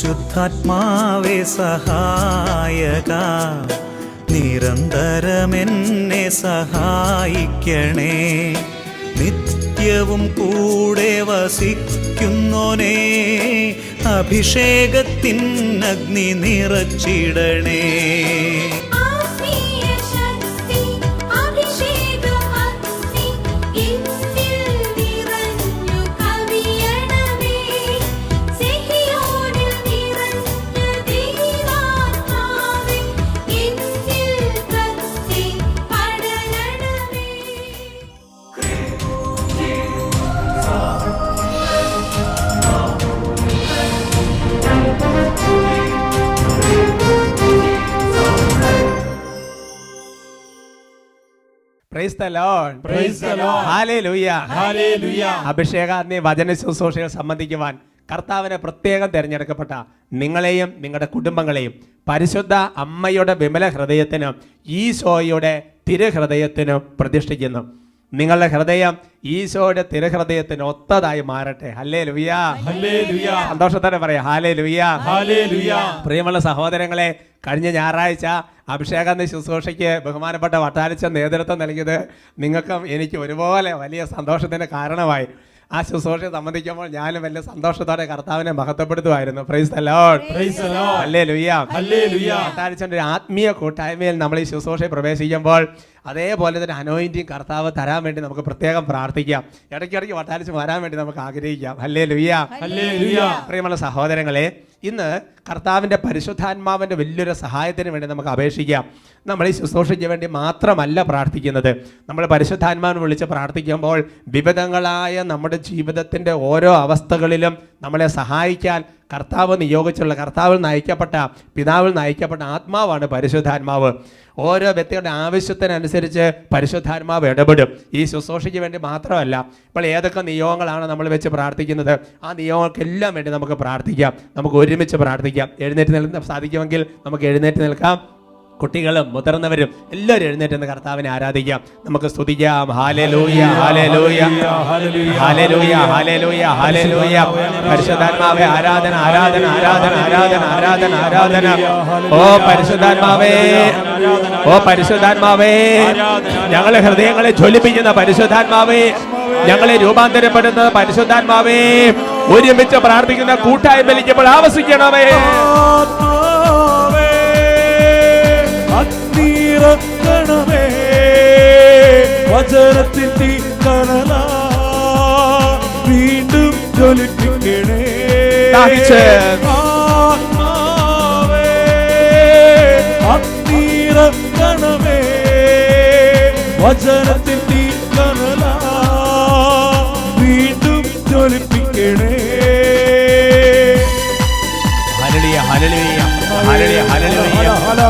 പരിശുദ്ധാത്മാവേ സഹായക, നിരന്തരമെന്നെ സഹായിക്കണേ. നിത്യവും കൂടെ വസിക്കുന്നോനേ, അഭിഷേകത്തിൻ അഗ്നി നിറച്ചിടണേ. Praise the Lord. Praise the Lord. Hallelujah. Hallelujah. അഭിഷേകാഗ്നി വചന ശുശ്രൂഷകൾ സംബന്ധിക്കുവാൻ കർത്താവിനെ പ്രത്യേകം തിരഞ്ഞെടുക്കപ്പെട്ട നിങ്ങളെയും നിങ്ങളുടെ കുടുംബങ്ങളെയും പരിശുദ്ധ അമ്മയുടെ വിമല ഹൃദയത്തിനും ഈശോയുടെ തിരുഹൃദയത്തിനും പ്രതിഷ്ഠിക്കുന്നു. നിങ്ങളുടെ ഹൃദയം ഈശോയുടെ തിരുഹൃദയത്തിന് ഒത്തതായി മാറട്ടെ. ഹല്ലേലൂയ. ഹല്ലേലൂയ. സന്തോഷത്തോടെ പറയാം ഹല്ലേലൂയ. ഹല്ലേലൂയ. പ്രിയമുള്ള സഹോദരങ്ങളെ, കഴിഞ്ഞ ഞായറാഴ്ച അഭിഷേകാഗ്നി ശുശ്രൂഷയ്ക്ക് ബഹുമാനപ്പെട്ട വട്ടാലിച്ച നേതൃത്വം നൽകിയത് നിങ്ങൾക്കും എനിക്ക് ഒരുപോലെ വലിയ സന്തോഷത്തിന് കാരണമായി. ആ ശുശ്രൂഷയെ സംബന്ധിക്കുമ്പോൾ ഞാനും വലിയ സന്തോഷത്തോടെ കർത്താവിനെ മഹത്വപ്പെടുത്തുമായിരുന്നു. Praise the Lord. Praise the Lord. Hallelujah. Hallelujah. വട്ടാലിച്ചന്റെ ഒരു ആത്മീയ കൂട്ടായ്മയിൽ നമ്മൾ ഈ ശുശ്രൂഷയെ പ്രവേശിക്കുമ്പോൾ അതേപോലെ തന്നെ അനോയിന്റിങ് കർത്താവ് തരാൻ വേണ്ടി നമുക്ക് പ്രത്യേകം പ്രാർത്ഥിക്കാം. ഇടയ്ക്കിടയ്ക്ക് വട്ടാലിച്ച് വരാൻ വേണ്ടി നമുക്ക് ആഗ്രഹിക്കാം. ഹല്ലേലൂയ. ഹല്ലേലൂയ. പ്രിയമുള്ള സഹോദരങ്ങളെ, ഇന്ന് കർത്താവിൻ്റെ പരിശുദ്ധാത്മാവിൻ്റെ വലിയൊരു സഹായത്തിന് വേണ്ടി നമുക്ക് അപേക്ഷിക്കാം. നമ്മൾ ഈ ശുശ്രൂഷയ്ക്ക് വേണ്ടി മാത്രമല്ല പ്രാർത്ഥിക്കുന്നത്. നമ്മൾ പരിശുദ്ധാത്മാവിനെ വിളിച്ച് പ്രാർത്ഥിക്കുമ്പോൾ വിവിധങ്ങളായ നമ്മുടെ ജീവിതത്തിൻ്റെ ഓരോ അവസ്ഥകളിലും നമ്മളെ സഹായിക്കാൻ കർത്താവ് നിയോഗിച്ചുള്ള, കർത്താവിൽ നയിക്കപ്പെട്ട, പിതാവിൽ നയിക്കപ്പെട്ട ആത്മാവാണ് പരിശുദ്ധാത്മാവ്. ഓരോ വ്യക്തികളുടെ ആവശ്യത്തിനനുസരിച്ച് പരിശുദ്ധാത്മാവ് ഇടപെടും. ഈ ശുശ്രൂഷയ്ക്ക് വേണ്ടി മാത്രമല്ല, ഇപ്പോൾ ഏതൊക്കെ നിയോഗങ്ങളാണ് നമ്മൾ വെച്ച് പ്രാർത്ഥിക്കുന്നത്, ആ നിയോഗങ്ങൾക്കെല്ലാം വേണ്ടി നമുക്ക് പ്രാർത്ഥിക്കാം. നമുക്ക് ഒരുമിച്ച് പ്രാർത്ഥിക്കാം. എഴുന്നേറ്റ് നിൽക്കാൻ സാധിക്കുമെങ്കിൽ നമുക്ക് എഴുന്നേറ്റ് നിൽക്കാം. കുട്ടികളും മുതിർന്നവരും എല്ലാവരും എഴുന്നേറ്റ് നിന്ന് കർത്താവിനെ ആരാധിക്കാം. നമുക്ക് സ്തുതിക്കാം. Hallelujah. Hallelujah. Hallelujah. Hallelujah. Hallelujah. പരിശുദ്ധാത്മാവേ ആരാധന, ആരാധന, ആരാധന, ആരാധന, ആരാധന, ആരാധന. ഓ പരിശുദ്ധാത്മാവേ, ഓ പരിശുദ്ധാത്മാവേ, ഞങ്ങളെ ഹൃദയങ്ങളെ ജ്വലിപ്പിക്കുന്ന പരിശുദ്ധാത്മാവേ, ഞങ്ങളെ രൂപാന്തരപ്പെടുന്ന പരിശുദ്ധാത്മാവേ, ഒരുമിച്ച് പ്രാർത്ഥിക്കുന്ന കൂട്ടായ്മയിലേക്ക് ഇപ്പോൾ ആവസിക്കണമേ. അഗ്നിയിറക്കണമേ, വചനത്തിൻ തീക്കനലാ വീണ്ടും ജ്വലിപ്പിക്കണേ. ആത്മാവേ അഗ്നിയിറക്കണമേ, വചനത്തിൻ തീക്കനലാ വീണ്ടും ജ്വലിപ്പിക്കണേ. ഹല്ലേലൂയ. ഹല്ലേലൂയ. ഹല്ലേലൂയ. ഹല്ലേലൂയ.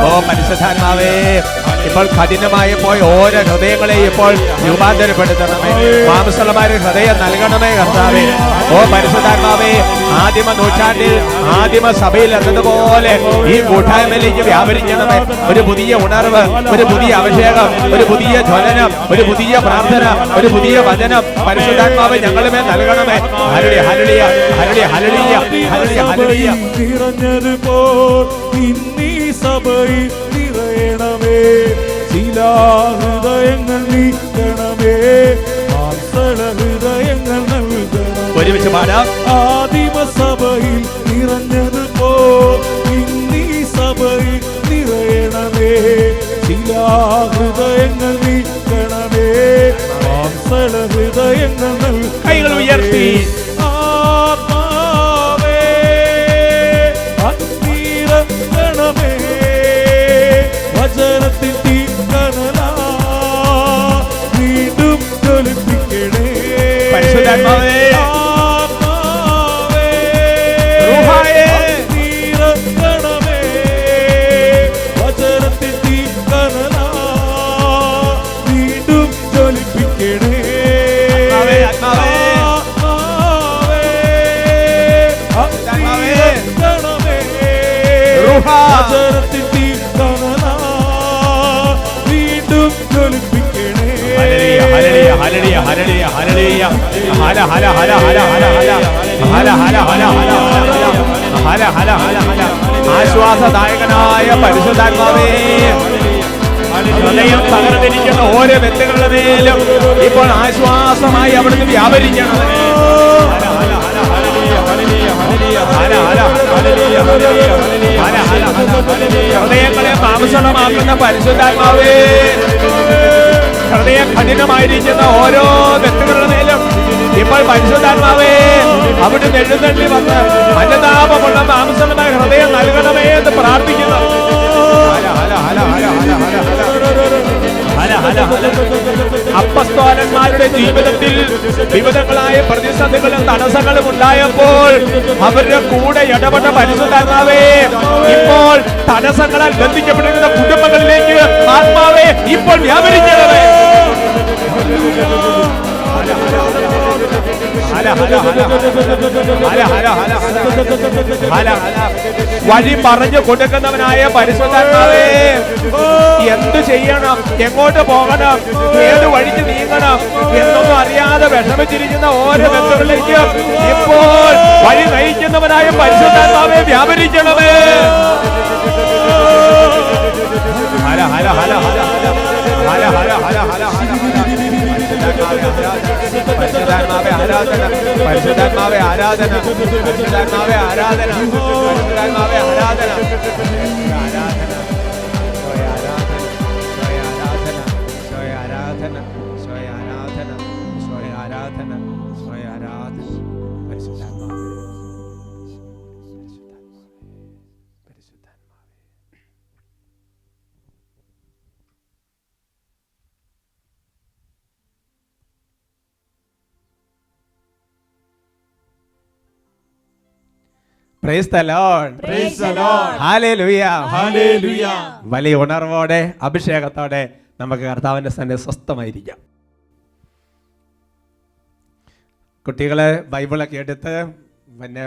ഓ പരിശുദ്ധാത്മാവേ, ഇപ്പോൾ കഠിനമായി പോയ ഓരോ ഹൃദയങ്ങളെയും ഇപ്പോൾ രൂപാന്തരപ്പെടുത്തണമേ. മാംസളമായ ഹൃദയം നൽകണമേ കർത്താവേ. ഓ പരിശുദ്ധാത്മാവേ, ആദിമ നൂറ്റാണ്ടിൽ ആദിമ സഭയിൽ എന്നതുപോലെ ഈ കൂട്ടായ്മയിലേക്ക് വ്യാപരിക്കണമേ. ഒരു പുതിയ ഉണർവ്, ഒരു പുതിയ അഭിഷേകം, ഒരു പുതിയ ജ്വലനം, ഒരു പുതിയ പ്രാർത്ഥന, ഒരു പുതിയ വചനം പരിശുദ്ധാത്മാവേ ഞങ്ങളുമേ നൽകണമേ. Hallelujah. Hallelujah. Hallelujah. Hallelujah. Hallelujah. Hallelujah. ഇന്നീ സഭയിൽ നിറയണമേ, ശിലാഹൃദയങ്ങൾ നീക്കണമേ, മാംസള ഹൃദയങ്ങൾ നൽകണമേ. ഒരുമിച്ച് പാടാം. ആദിമ സഭയിൽ നിറഞ്ഞതുപോ ഇന്നീ സഭയിൽ നിറയണമേ, ശിലാഹൃദയങ്ങൾ നീക്കണമേ, മാംസള ഹൃദയങ്ങൾ നൽകണമേ. കൈകൾ ഉയർത്തി. വചനത്തിൻ തീക്കനലാ വീണ്ടും ജ്വലിപ്പിക്കണേ. പരിശുദ്ധാത്മാവേ, ആത്മാവേ തീരക്കണമേ, വചനത്തിൻ തീക്കനലാ വീണ്ടും ജ്വലിപ്പിക്കണേ. ആത്മാവേ, ആത്മാവേ, തീരക്കണമേ, വചനത്തിൻ തീക്കനലാ വീണ്ടും ജ്വലിപ്പിക്കണേ. ഹല്ലേലൂയ. ഹല്ലേലൂയ. ഹല്ലേലൂയ. ഹല്ലേലൂയ. ഹല ഹല ഹല ഹല ഹല ഹല ഹല ഹല ഹല ഹല ഹല ഹല ഹല ഹല ഹല. ആശ്വാസദായകനായ പരിശുദ്ധാത്മാവേ, ഹൃദയം തകർന്നിരിക്കുന്ന ഓരോ വ്യക്തികളുടെ മേലും ഇപ്പോൾ ആശ്വാസമായി അവിടുന്ന് വ്യാപരിക്കണം. ഹൃദയങ്ങളെ മാംസളമാക്കുന്ന പരിശുദ്ധാത്മാവേ, ഹൃദയം കഠിനമായിരിക്കുന്ന ഓരോ വ്യക്തികളുടെ മേലും ഇപ്പോൾ പരിശുദ്ധാത്മാവേ അവിടുന്ന് എഴുന്നള്ളി വന്ന് അനുതാപമുള്ള മാംസളമായ ഹൃദയം നൽകണമേ എന്ന് പ്രാർത്ഥിക്കുന്നു. അപ്പസ്തോലന്മാരുടെ ജീവിതത്തിൽ വിവിധങ്ങളായ പ്രതിസന്ധികളും തടസ്സങ്ങളും ഉണ്ടായപ്പോൾ അവരുടെ കൂടെ ഇടപെട്ട പരിശുദ്ധാത്മാവേ, ഇപ്പോൾ തടസ്സങ്ങളാൽ ബന്ധിക്കപ്പെട്ടിരുന്ന കുടുംബങ്ങളിലേക്ക് ആത്മാവേ ഇപ്പോൾ വ്യാപരിക്കണമേ. വഴി പറഞ്ഞു കൊടുക്കുന്നവനായ പരിശുദ്ധാത്മാവേ, എന്തു ചെയ്യണം, എങ്ങോട്ട് പോകണം, ഏത് വഴിക്ക് നീങ്ങണം എന്നൊന്നും അറിയാതെ വിഷമിച്ചിരിക്കുന്ന ഓരോ വ്യക്തികളിലേക്കും ഇപ്പോൾ വഴി നയിക്കുന്നവനായ പരിശുദ്ധാത്മാവേ വ്യാപരിക്കണമേ. ഹല ഹല ഹല ഹല ഹല ഹല ഹല ഹല ഹല. പരിശുദ്ധാത്മാവേ ആരാധന, പരിശുദ്ധാത്മാവേ ആരാധന, പരിശുദ്ധാത്മാവേ ആരാധന, പരിശുദ്ധാത്മാവേ ആരാധന, Praise the Lord. Praise the Lord. Hallelujah. Hallelujah. വലിയ ഉണർവോടെ അഭിഷേകത്തോടെ നമുക്ക് കർത്താവിന്റെ സന്നിധിയിൽ സ്വസ്ഥമായിരിക്കാം. കുട്ടികളെ ബൈബിളൊക്കെ എടുത്ത് പിന്നെ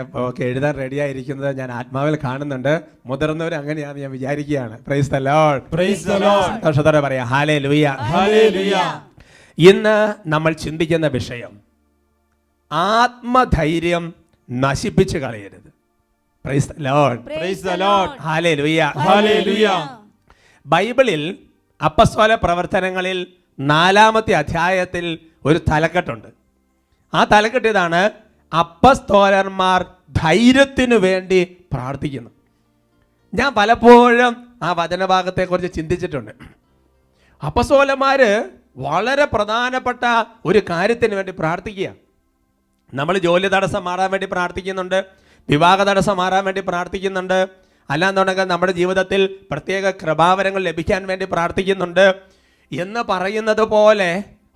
എഴുതാൻ റെഡിയായിരിക്കുന്നത് ഞാൻ ആത്മാവിൽ കാണുന്നുണ്ട്. മുതിർന്നവർ അങ്ങനെയാണെന്ന് ഞാൻ വിചാരിക്കുകയാണ്. Praise the Lord. Praise the Lord. സന്തോഷത്തോടെ പറയാം Hallelujah. Hallelujah. ഇന്ന് നമ്മൾ ചിന്തിക്കുന്ന വിഷയം ആത്മധൈര്യം നശിപ്പിച്ച് കളയരുത്. Praise the Lord. Praise the Lord. Hallelujah. Hallelujah. ബൈബിളിൽ അപ്പസ്തോല പ്രവർത്തനങ്ങളിൽ 4-ാമത്തെ അധ്യായത്തിൽ ഒരു തലക്കെട്ടുണ്ട്. ആ തലക്കെട്ട് ഇതാണ്: അപ്പസ്തോലന്മാർ ധൈര്യത്തിനു വേണ്ടി പ്രാർത്ഥിക്കുന്നു. ഞാൻ പലപ്പോഴും ആ വചനഭാഗത്തെക്കുറിച്ച് ചിന്തിച്ചിട്ടുണ്ട്. അപ്പസ്തോലന്മാര് വളരെ പ്രധാനപ്പെട്ട ഒരു കാര്യത്തിന് വേണ്ടി പ്രാർത്ഥിക്കുക. നമ്മൾ ജോലി തടസ്സം മാറാൻ വേണ്ടി പ്രാർത്ഥിക്കുന്നുണ്ട്, വിവാഹ തടസ്സം മാറാൻ വേണ്ടി പ്രാർത്ഥിക്കുന്നുണ്ട്, അല്ലാന്നുണ്ടെങ്കിൽ നമ്മുടെ ജീവിതത്തിൽ പ്രത്യേക കൃപാവരങ്ങൾ ലഭിക്കാൻ വേണ്ടി പ്രാർത്ഥിക്കുന്നുണ്ട് എന്ന് പറയുന്നത് പോലെ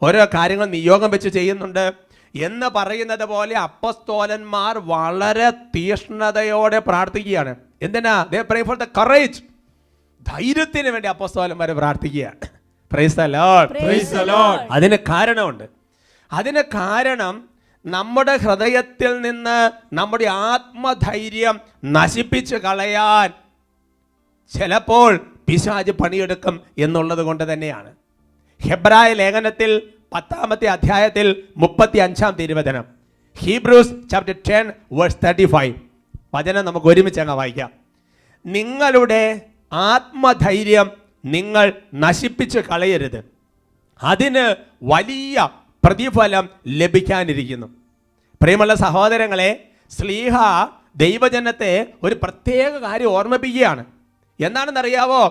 ഓരോ കാര്യങ്ങൾ നിയോഗം വെച്ച് ചെയ്യുന്നുണ്ട് എന്ന് പറയുന്നത് പോലെ അപ്പസ്തോലന്മാർ വളരെ തീഷ്ണതയോടെ പ്രാർത്ഥിക്കുകയാണ്. എന്തിനാ? They pray for the courage. ധൈര്യത്തിന് വേണ്ടി അപ്പസ്തോലന്മാർ പ്രാർത്ഥിക്കുകയാണ്. Praise the Lord. Praise the Lord. അതിന് കാരണമുണ്ട്. അതിന് കാരണം നമ്മുടെ ഹൃദയത്തിൽ നിന്ന് നമ്മുടെ ആത്മധൈര്യം നശിപ്പിച്ച് കളയാൻ ചിലപ്പോൾ പിശാച് പണിയെടുക്കും എന്നുള്ളത് കൊണ്ട് തന്നെയാണ്. ഹെബ്രായ ലേഖനത്തിൽ 10-ാമത്തെ അധ്യായത്തിൽ 35-ാം തിരുവചനം, ഹീബ്രൂസ് ചാപ്റ്റർ 10:35 വചനം നമുക്ക് ഒരുമിച്ച് അങ്ങ് വായിക്കാം. നിങ്ങളുടെ ആത്മധൈര്യം നിങ്ങൾ നശിപ്പിച്ച് കളയരുത്, അതിന് വലിയ പ്രതിഫലം ലഭിക്കാനിരിക്കുന്നു. പ്രിയമുള്ള സഹോദരങ്ങളെ, ശ്ലീഹ ദൈവജനത്തെ ഒരു പ്രത്യേക കാര്യം ഓർമ്മിപ്പിക്കുകയാണ്. എന്താണെന്നറിയാവോ?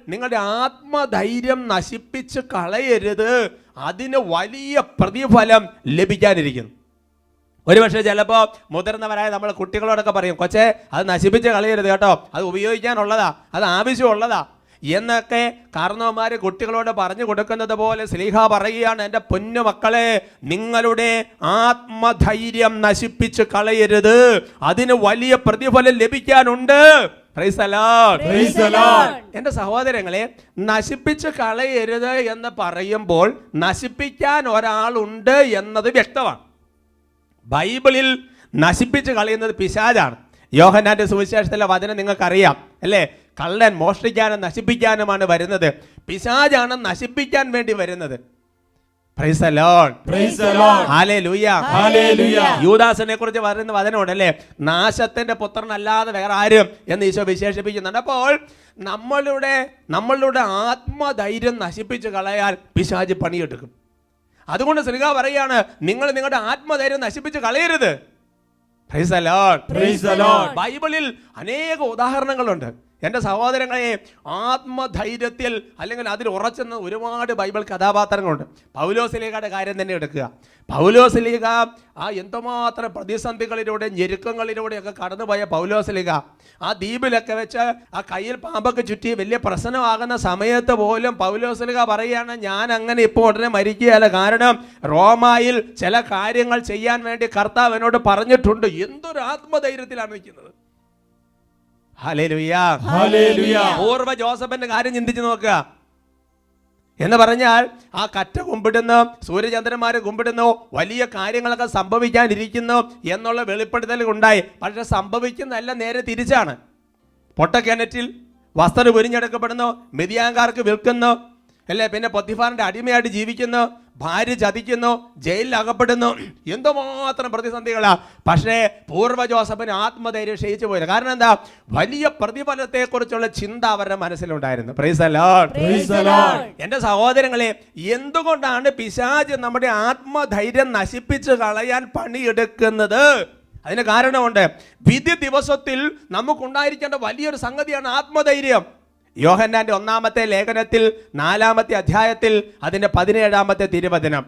നിങ്ങളുടെ ആത്മധൈര്യം നശിപ്പിച്ച് കളയരുത്, അതിന് വലിയ പ്രതിഫലം ലഭിക്കാനിരിക്കുന്നു. ഒരുപക്ഷെ ചിലപ്പോൾ മുതിർന്നവരായ നമ്മൾ കുട്ടികളോടൊക്കെ പറയും, കൊച്ചേ അത് നശിപ്പിച്ച് കളയരുത് കേട്ടോ, അത് ഉപയോഗിക്കാനുള്ളതാ, അത് ആവശ്യമുള്ളതാ എന്നൊക്കെ കാരണവന്മാർ കുട്ടികളോട് പറഞ്ഞു കൊടുക്കുന്നത് പോലെ ശ്ലീഹ പറയുകയാണ്, എൻ്റെ പൊന്നു മക്കളെ, നിങ്ങളുടെ ആത്മധൈര്യം നശിപ്പിച്ച് കളയരുത്, അതിന് വലിയ പ്രതിഫലം ലഭിക്കാനുണ്ട്. Praise the Lord. Praise the Lord. എൻ്റെ സഹോദരങ്ങളെ, നശിപ്പിച്ച് കളയരുത് എന്ന് പറയുമ്പോൾ നശിപ്പിക്കാൻ ഒരാളുണ്ട് എന്നത് വ്യക്തമാണ്. ബൈബിളിൽ നശിപ്പിച്ച് കളയുന്നത് പിശാചാണ്. യോഹന്നാന്റെ സുവിശേഷത്തിലെ വചനം നിങ്ങൾക്കറിയാം അല്ലേ? കള്ളൻ മോഷ്ടിക്കാനും നശിപ്പിക്കാനുമാണ് വരുന്നത്. പിശാചാണ് നശിപ്പിക്കാൻ വേണ്ടി വരുന്നത്. Price the Lord. Praise the Lord. Hallelujah. Hallelujah. യൂദാസിനെ കുറിച്ച് പറയുന്ന വചനമുണ്ട് അല്ലേ, നാശത്തിന്റെ പുത്രനല്ലാതെ വേറെ ആരും എന്ന് ഈശോ വിശേഷിപ്പിക്കുന്നുണ്ട്. അപ്പോൾ നമ്മളുടെ ആത്മധൈര്യം നശിപ്പിച്ച് കളയാൻ പിശാച് പണിയെടുക്കും. അതുകൊണ്ട് ശ്രീക പറയാണ്, നിങ്ങൾ നിങ്ങളുടെ ആത്മധൈര്യം നശിപ്പിച്ച് കളയരുത്. Price the Lord. Praise the Lord. ബൈബിളിൽ അനേക ഉദാഹരണങ്ങളുണ്ട് എൻ്റെ സഹോദരങ്ങളെ. ആത്മധൈര്യത്തിൽ അല്ലെങ്കിൽ അതിൽ ഉറച്ചെന്ന ഒരുപാട് ബൈബിൾ കഥാപാത്രങ്ങളുണ്ട്. പൗലോസ്ലീഹയുടെ കാര്യം തന്നെ എടുക്കുക. പൗലോസ്ലീഹ എന്തുമാത്രം പ്രതിസന്ധികളിലൂടെ ഞെരുക്കങ്ങളിലൂടെയൊക്കെ കടന്നുപോയ പൗലോസ്ലീഹ ആ ദ്വീപിലൊക്കെ വെച്ച് ആ കയ്യിൽ പാമ്പൊക്കെ ചുറ്റി വലിയ പ്രശ്നമാകുന്ന സമയത്ത് പോലും പൗലോസ്ലീഹ പറയുകയാണ്, ഞാൻ അങ്ങനെ ഇപ്പോൾ ഉടനെ മരിക്കുകയല്ല, കാരണം റോമായിൽ ചില കാര്യങ്ങൾ ചെയ്യാൻ വേണ്ടി കർത്താവ് എന്നോട് പറഞ്ഞിട്ടുണ്ട്. എന്തൊരു ആത്മധൈര്യത്തിലാണ് നിൽക്കുന്നത്. ഹല്ലേലൂയ. ഹല്ലേലൂയ. പൂർവ്വ ജോസഫിന്റെ കാര്യം ചിന്തിച്ചു നോക്കുക. എന്ന് പറഞ്ഞാൽ ആ കറ്റ കുമ്പിടുന്നു, സൂര്യചന്ദ്രന്മാരെ കുമ്പിടുന്നു, വലിയ കാര്യങ്ങളൊക്കെ സംഭവിക്കാനിരിക്കുന്നു എന്നുള്ള വെളിപ്പെടുത്തൽ ഉണ്ടായി. പക്ഷെ സംഭവിക്കുന്നതല്ല, നേരെ തിരിച്ചാണ്. പൊട്ടക്കിണറ്റിൽ വസ്ത്രം ഉരിഞ്ഞെടുക്കപ്പെടുന്നു, മിദ്യാൻകാർക്ക് വിൽക്കുന്നു അല്ലേ, പിന്നെ പൊത്തിഫാറിന്റെ അടിമയായിട്ട് ജീവിക്കുന്നു, ഭാര്യ ചതിക്കുന്നു, ജയിലിൽ അകപ്പെടുന്നു. എന്തുമാത്രം പ്രതിസന്ധികളാ. പക്ഷേ പൂർവ്വ ജോസഫിന് ആത്മധൈര്യം ക്ഷയിച്ചു പോയില്ല. കാരണം എന്താ, വലിയ പ്രതിഫലത്തെക്കുറിച്ചുള്ള ചിന്ത അവരുടെ മനസ്സിലുണ്ടായിരുന്നു. Praise the Lord. Praise the Lord. എൻ്റെ സഹോദരങ്ങളെ, എന്തുകൊണ്ടാണ് പിശാച് നമ്മുടെ ആത്മധൈര്യം നശിപ്പിച്ച് കളയാൻ പണിയെടുക്കുന്നത്? അതിന് കാരണമുണ്ട്. വിധി ദിവസത്തിൽ നമുക്കുണ്ടായിരിക്കേണ്ട വലിയൊരു സംഗതിയാണ് ആത്മധൈര്യം. യോഹന്നാന്റെ 1-ാമത്തെ ലേഖനത്തിൽ 4-ാമത്തെ അധ്യായത്തിൽ അതിൻ്റെ 17-ാമത്തെ തിരുവചനം,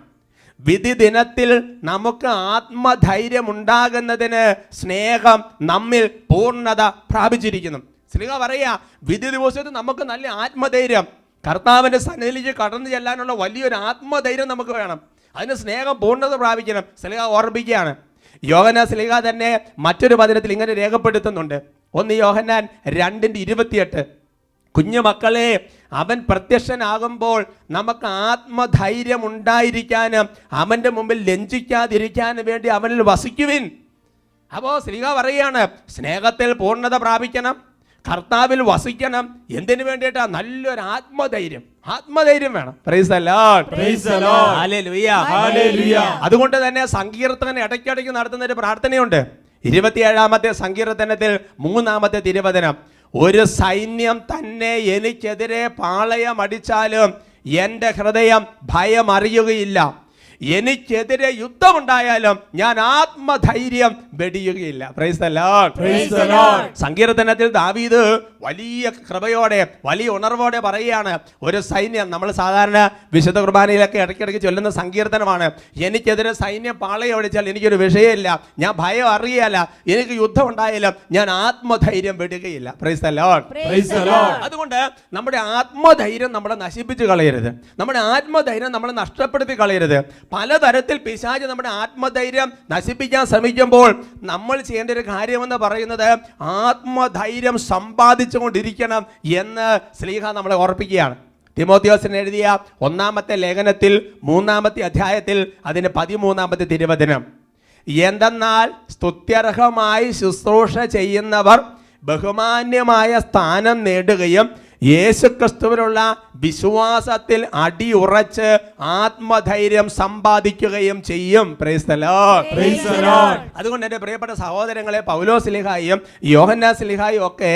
വിധി ദിനത്തിൽ നമുക്ക് ആത്മധൈര്യം ഉണ്ടാകുന്നതിന് സ്നേഹം നമ്മിൽ പൂർണ്ണത പ്രാപിച്ചിരിക്കുന്നു. സ്നേഹ പറയാ, വിധി ദിവസത്തിൽ നമുക്ക് നല്ല ആത്മധൈര്യം, കർത്താവിൻ്റെ സന്നിധിയിലേക്ക് കടന്നു ചെല്ലാനുള്ള വലിയൊരു ആത്മധൈര്യം നമുക്ക് വേണം. അതിന് സ്നേഹം പൂർണ്ണത പ്രാപിക്കണം. സ്നേഹ ഓർമ്മിക്കുകയാണ്. യോഹന്നാൻ സ്ലീഹ തന്നെ മറ്റൊരു വചനത്തിൽ ഇങ്ങനെ രേഖപ്പെടുത്തുന്നുണ്ട്. 1 യോഹന്നാൻ 2:28, കുഞ്ഞു മക്കളെ, അവൻ പ്രത്യക്ഷനാകുമ്പോൾ നമുക്ക് ആത്മധൈര്യം ഉണ്ടായിരിക്കാനും അവൻ്റെ മുമ്പിൽ ലജ്ജിക്കാതിരിക്കാനും വേണ്ടി അവനിൽ വസിക്കുവിൻ. അപ്പോൾ സ്ലീഹ പറയാണ്, സ്നേഹത്തിൽ പൂർണ്ണത പ്രാപിക്കണം, കർത്താവിൽ വസിക്കണം. എന്തിനു വേണ്ടിയിട്ടാ? നല്ലൊരു ആത്മധൈര്യം വേണം. Price the Lord. Praise the Lord. Hallelujah. Hallelujah. അതുകൊണ്ട് തന്നെ സങ്കീർത്തകൻ ഇടയ്ക്കിടയ്ക്ക് നടത്തുന്ന ഒരു പ്രാർത്ഥനയുണ്ട്. 27-ാമത്തെ സങ്കീർത്തനത്തിൽ 3-ാമത്തെ തിരുവചനം, ഒരു സൈന്യം തന്നെ എനിക്കെതിരെ പാളയമടിച്ചാലും എൻ്റെ ഹൃദയം ഭയം അറിയുകയില്ല. എനിക്കെതിരെ യുദ്ധമുണ്ടായാലും ഞാൻ ആത്മധൈര്യം വെടിയുകയില്ല. Praise the Lord. Praise the Lord. സങ്കീർത്തനത്തിൽ ദാവീദ് വലിയ കൃപയോടെ വലിയ ഉണർവോടെ പറയുകയാണ്, ഒരു സൈന്യം, നമ്മൾ സാധാരണ വിശുദ്ധ കുർബാനയിലൊക്കെ ഇടയ്ക്കിടയ്ക്ക് ചൊല്ലുന്ന സങ്കീർത്തനമാണ്, എനിക്കെതിരെ സൈന്യം പാളയമടിച്ചാൽ എനിക്കൊരു വിഷയമില്ല, ഞാൻ ഭയം അറിയല്ല, എനിക്ക് യുദ്ധം ഉണ്ടായാലും ഞാൻ ആത്മധൈര്യം വിടുകയില്ല. Praise the Lord. Praise the Lord. അതുകൊണ്ട് നമ്മുടെ ആത്മധൈര്യം നമ്മളെ നശിപ്പിച്ച് കളയരുത്, നമ്മുടെ ആത്മധൈര്യം നമ്മളെ നഷ്ടപ്പെടുത്തി കളയരുത്. പലതരത്തിൽ പിശാച് നമ്മുടെ ആത്മധൈര്യം നശിപ്പിക്കാൻ ശ്രമിക്കുമ്പോൾ നമ്മൾ ചെയ്യേണ്ട ഒരു കാര്യമെന്ന് പറയുന്നത് ആത്മധൈര്യം സമ്പാദിച്ചുകൊണ്ടിരിക്കണം എന്ന് സ്ലീഹ നമ്മളെ ഓർപ്പിക്കുകയാണ്. തിമോത്തിയോസിന് എഴുതിയ 1-ാമത്തെ ലേഖനത്തിൽ 3-ാമത്തെ അധ്യായത്തിൽ അതിന് 13-ാമത്തെ തിരുവചനം, എന്തെന്നാൽ സ്തുത്യർഹമായി ശുശ്രൂഷ ചെയ്യുന്നവർ ബഹുമാന്യമായ സ്ഥാനം നേടുകയും യേശുക്രിസ്തുവിനുള്ള വിശ്വാസത്തിൽ അടിയുറച്ച് ആത്മധൈര്യം സമ്പാദിക്കുകയും ചെയ്യും. Price the Lord. Praise the Lord. അതുകൊണ്ട് എൻ്റെ പ്രിയപ്പെട്ട സഹോദരങ്ങളെ, പൗലോസ്ലീഹായും യോഹന്നാൻ സ്ലീഹായും ഒക്കെ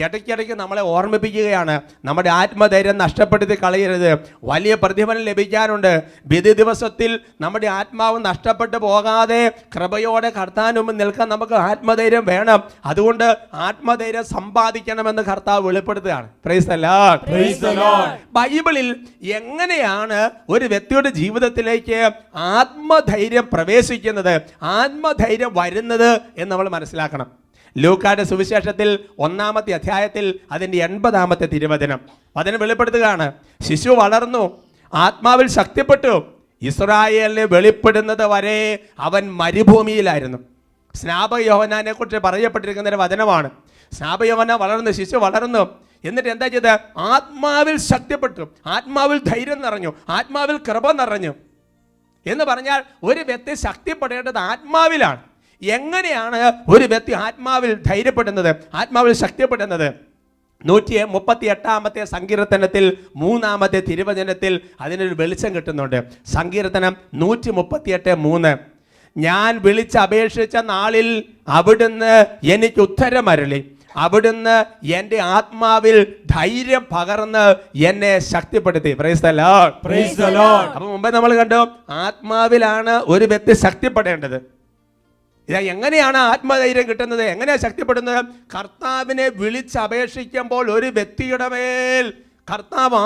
ഇടയ്ക്കിടയ്ക്ക് നമ്മളെ ഓർമ്മിപ്പിക്കുകയാണ്, നമ്മുടെ ആത്മധൈര്യം നഷ്ടപ്പെടുത്തി കളയരുത്, വലിയ പ്രതിഫലം ലഭിക്കാനുണ്ട്. വിധി ദിവസത്തിൽ നമ്മുടെ ആത്മാവ് നഷ്ടപ്പെട്ടു പോകാതെ കൃപയോടെ കർത്താവിന് മുമ്പ് നിൽക്കാൻ നമുക്ക് ആത്മധൈര്യം വേണം. അതുകൊണ്ട് ആത്മധൈര്യം സമ്പാദിക്കണമെന്ന് കർത്താവ് വെളിപ്പെടുത്തുകയാണ്. Praise the Lord. Praise the Lord. ബൈബിളിൽ എങ്ങനെയാണ് ഒരു വ്യക്തിയുടെ ജീവിതത്തിലേക്ക് ആത്മധൈര്യം പ്രവേശിക്കുന്നത്, ആത്മധൈര്യം വരുന്നത് എന്ന് നമ്മൾ മനസ്സിലാക്കണം. ലൂക്കായുടെ സുവിശേഷത്തിൽ 1-ാമത്തെ അധ്യായത്തിൽ അതിൻ്റെ 80-ാമത്തെ തിരുവചനം അതിനെ വെളിപ്പെടുത്തുകയാണ്, ശിശു വളർന്നു, ആത്മാവിൽ ശക്തിപ്പെട്ടു, ഇസ്രായേലിനെ വെളിപ്പെടുന്നത് വരെ അവൻ മരുഭൂമിയിലായിരുന്നു. സ്നാപക യോഹന്നാനെ കുറിച്ച് പറയപ്പെട്ടിരിക്കുന്ന ഒരു വചനമാണ്. സ്നാപക യോഹന്നാൻ വളർന്നു, ശിശു വളർന്നു, എന്നിട്ട് എന്താ ചെയ്ത്? ആത്മാവിൽ ശക്തിപ്പെട്ടു, ആത്മാവിൽ ധൈര്യം നിറഞ്ഞു, ആത്മാവിൽ കൃപ നിറഞ്ഞു. എന്ന് പറഞ്ഞാൽ ഒരു വ്യക്തി ശക്തിപ്പെടേണ്ടത് ആത്മാവിലാണ്. എങ്ങനെയാണ് ഒരു വ്യക്തി ആത്മാവിൽ ധൈര്യപ്പെടുന്നത്, ആത്മാവിൽ ശക്തിപ്പെടുന്നത്? 138 സങ്കീർത്തനത്തിൽ 3-ാമത്തെ തിരുവചനത്തിൽ അതിനൊരു വെളിച്ചം കിട്ടുന്നുണ്ട്. സങ്കീർത്തനം 138:3. ഞാൻ വിളിച്ചപേക്ഷിച്ച നാളിൽ അവിടുന്ന് എനിക്ക് ഉത്തരമരുളി, അവിടുന്ന് എൻ്റെ ആത്മാവിൽ ധൈര്യം പകർന്ന് എന്നെ ശക്തിപ്പെടുത്തി. Price the Lord. Praise the Lord. അപ്പൊ മുമ്പേ നമ്മൾ കണ്ടു, ആത്മാവിലാണ് ഒരു വ്യക്തി ശക്തിപ്പെടേണ്ടത്. ഇതാ എങ്ങനെയാണ് ആത്മധൈര്യം കിട്ടുന്നത്, എങ്ങനെയാ ശക്തിപ്പെടുന്നത്? കർത്താവിനെ വിളിച്ചപേക്ഷിക്കുമ്പോൾ ഒരു വ്യക്തിയുടെ മേൽ കർത്താവ്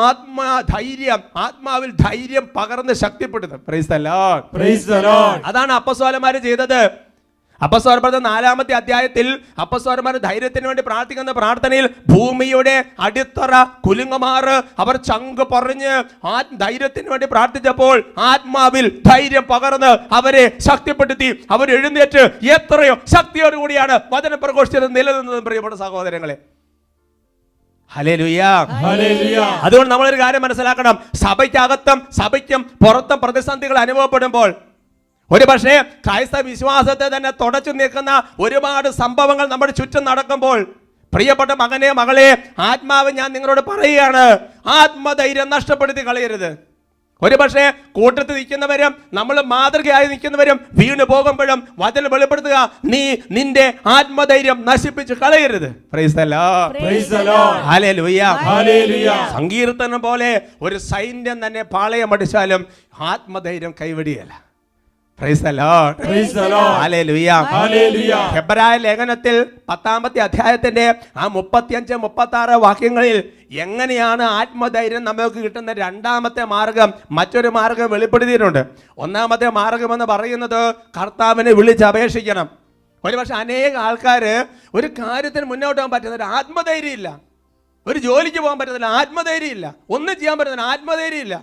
ആത്മാവിൽ ധൈര്യം പകർന്ന് ശക്തിപ്പെടുത്തും. Praise the Lord. Praise the Lord. അതാണ് അപ്പസ്തോലന്മാർ ചെയ്തത്. അപ്പസ്തോലന്മാർ 4-ാമത്തെ അധ്യായത്തിൽ അപ്പസ്തോലന്മാർ ധൈര്യത്തിന് വേണ്ടി പ്രാർത്ഥിക്കുന്ന പ്രാർത്ഥനയിൽ ഭൂമിയുടെ അടിത്തറ കുലുങ്ങുമാറ് അവർ ചങ്ക് പറഞ്ഞ് ധൈര്യത്തിന് വേണ്ടി പ്രാർത്ഥിച്ചപ്പോൾ ആത്മാവിൽ ധൈര്യം പകർന്ന് അവരെ ശക്തിപ്പെടുത്തി. അവർ എഴുന്നേറ്റ് എത്രയോ ശക്തിയോടുകൂടിയാണ് വചനം പ്രഘോഷിച്ചത് നിലനിന്നത്. പ്രിയപ്പെട്ട സഹോദരങ്ങളെ, ഹല്ലേലൂയ. Hallelujah. അതുകൊണ്ട് നമ്മളൊരു കാര്യം മനസ്സിലാക്കണം, സഭയ്ക്കകത്തും സഭയ്ക്കും പുറത്തും പ്രതിസന്ധികൾ അനുഭവപ്പെടുമ്പോൾ ഒരു പക്ഷേ ക്രൈസ്തവ വിശ്വാസത്തെ തന്നെ തുടച്ചു നിൽക്കുന്ന ഒരുപാട് സംഭവങ്ങൾ നമ്മുടെ ചുറ്റും നടക്കുമ്പോൾ, പ്രിയപ്പെട്ട മകനെ മകളെ, ആത്മാവ് ഞാൻ നിങ്ങളോട് പറയുകയാണ്, ആത്മധൈര്യം നഷ്ടപ്പെടുത്തി കളയരുത്. ഒരു പക്ഷേ കൂട്ടത്തിൽ നിൽക്കുന്നവരും നമ്മൾ മാതൃകയായി നിൽക്കുന്നവരും വീണു പോകുമ്പോഴും വചനം വെളിപ്പെടുത്തുക, നീ നിന്റെ ആത്മധൈര്യം നശിപ്പിച്ച് കളയരുത്. Price the Lord. Praise the Lord. Hallelujah. Hallelujah. സങ്കീർത്തനം പോലെ ഒരു സൈന്യം തന്നെ പാളയമടിച്ചാലും ആത്മധൈര്യം കൈവെടിയല്ല. Price the Lord. Praise the Lord. Hallelujah. Hallelujah. ഹെബ്രായ ലേഖനത്തിൽ 10-ാമത്തെ അധ്യായത്തിന്റെ 35-36 വാക്യങ്ങളിൽ എങ്ങനെയാണ് ആത്മധൈര്യം നമുക്ക് കിട്ടുന്ന രണ്ടാമത്തെ മാർഗം, മറ്റൊരു മാർഗം വെളിപ്പെടുത്തിയിട്ടുണ്ട്. ഒന്നാമത്തെ മാർഗം എന്ന് പറയുന്നത് കർത്താവിനെ വിളിച്ചപേക്ഷിക്കണം. ഒരുപക്ഷെ അനേക ആൾക്കാർ ഒരു കാര്യത്തിന് മുന്നോട്ട് പോകാൻ പറ്റുന്നില്ല, ആത്മധൈര്യം ഇല്ല. ഒരു ജോലിക്ക് പോകാൻ പറ്റുന്നില്ല, ആത്മധൈര്യം ഇല്ല. ഒന്നും ചെയ്യാൻ പറ്റുന്നില്ല, ആത്മധൈര്യം ഇല്ല.